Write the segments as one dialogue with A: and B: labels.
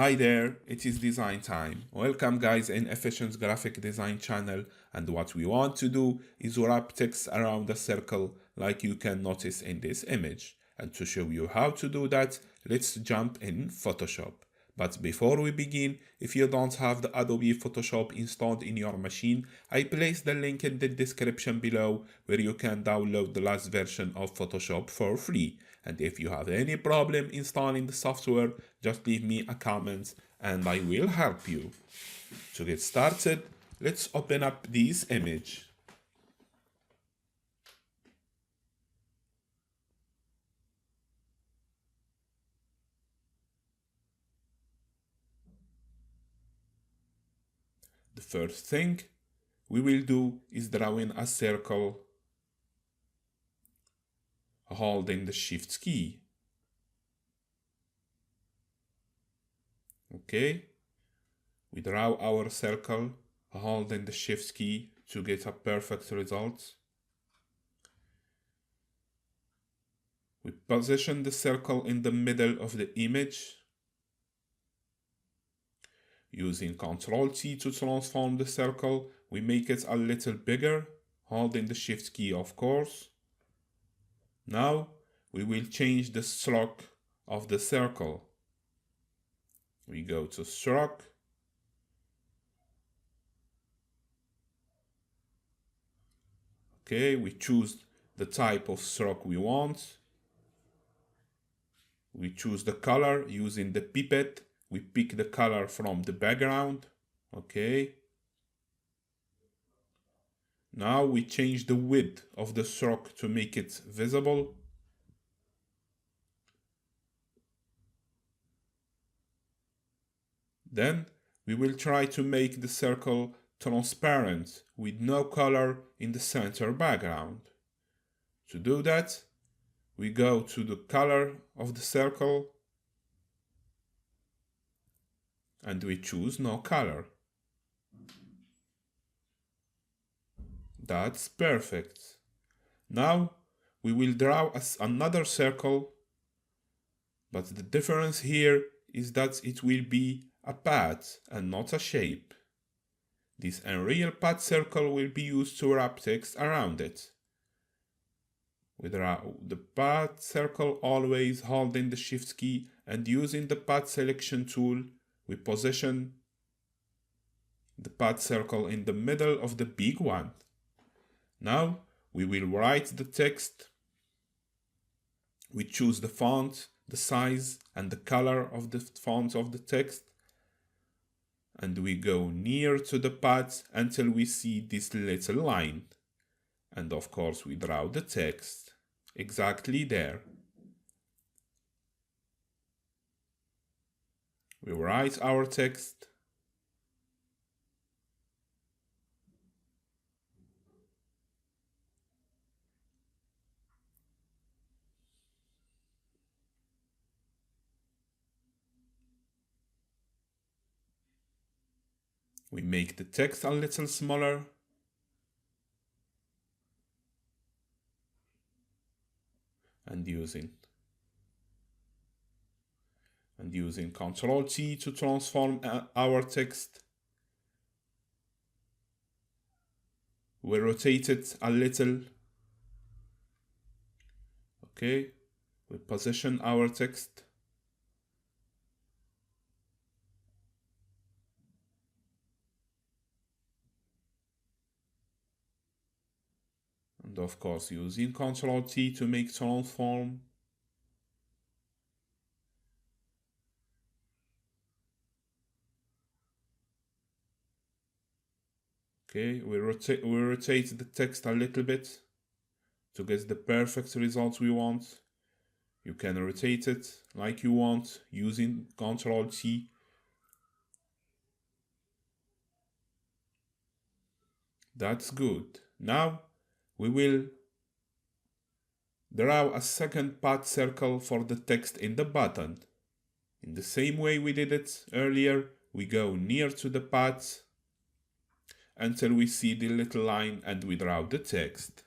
A: Hi there, it is design time. Welcome guys in Efficient Graphic Design channel, and what we want to do is wrap text around a circle like you can notice in this image. And to show you how to do that, let's jump in Photoshop. But before we begin, if you don't have the Adobe Photoshop installed in your machine, I place the link in the description below where you can download the last version of Photoshop for free. And if you have any problem installing the software, just leave me a comment and I will help you. To get started, let's open up this image. The first thing we will do is drawing a circle holding the Shift key. Okay, we draw our circle holding the Shift key to get a perfect result. We position the circle in the middle of the image. Using Ctrl-T to transform the circle, we make it a little bigger, holding the Shift key of course. Now we will change the stroke of the circle. We go to Stroke. Okay, we choose the type of stroke we want. We choose the color using the pipette. We pick the color from the background. Okay. Now we change the width of the stroke to make it visible. Then we will try to make the circle transparent with no color in the center background. To do that, we go to the color of the circle and we choose no color. That's perfect. Now we will draw another circle, but the difference here is that it will be a path and not a shape. This unreal path circle will be used to wrap text around it. We draw the path circle always holding the Shift key, and using the path selection tool, we position the path circle in the middle of the big one. Now we will write the text. We choose the font, the size, and the color of the font of the text. And we go near to the path until we see this little line. And of course we draw the text exactly there. We write our text. We make the text a little smaller. And using Ctrl-T to transform our text, we rotate it a little. Okay, we position our text. And of course using Ctrl-T to make transform. Okay, we rotate the text a little bit to get the perfect result we want. You can rotate it like you want using Ctrl-T. That's good. Now we will draw a second path circle for the text in the button. In the same way we did it earlier, we go near to the path until we see the little line and we draw the text.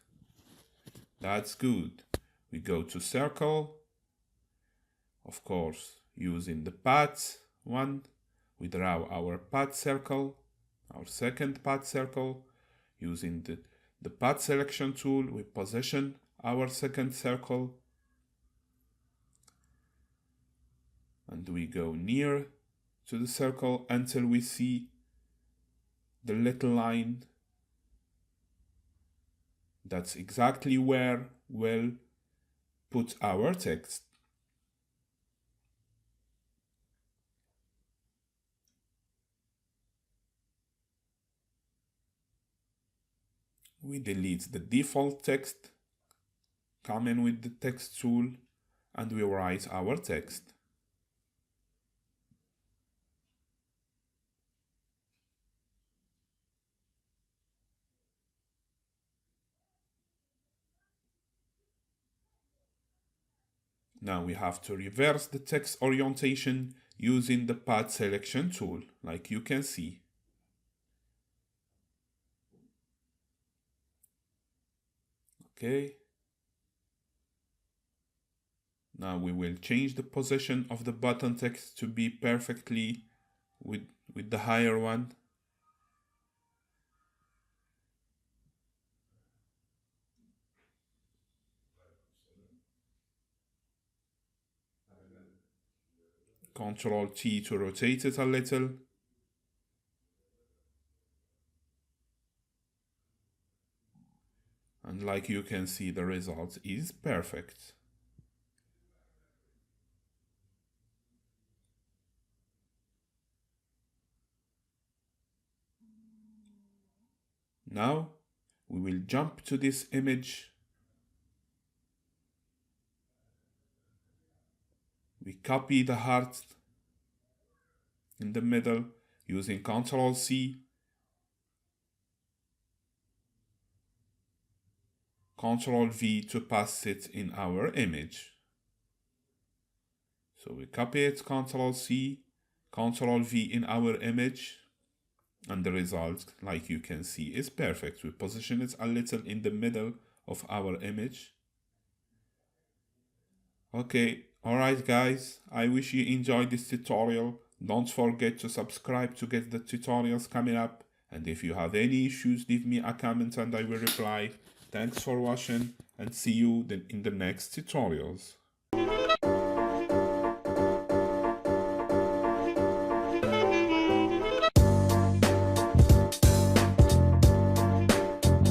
A: That's good. We go to Circle, of course using the path, one. We draw our path circle, our second path circle. Using the path selection tool, we position our second circle and we go near to the circle until we see the little line. That's exactly where we'll put our text. We delete the default text, come in with the text tool, and we write our text. Now we have to reverse the text orientation using the path selection tool, like you can see. Okay. Now we will change the position of the button text to be perfectly with the higher one. Ctrl T to rotate it a little. And like you can see, the result is perfect. Now we will jump to this image. We copy the heart in the middle using Ctrl C, Ctrl V to paste it in our image. So we copy it, Ctrl C, Ctrl V in our image, and the result, like you can see, is perfect. We position it a little in the middle of our image. Okay, alright guys, I wish you enjoyed this tutorial. Don't forget to subscribe to get the tutorials coming up, and if you have any issues, leave me a comment and I will reply. Thanks for watching, and see you in the next tutorials.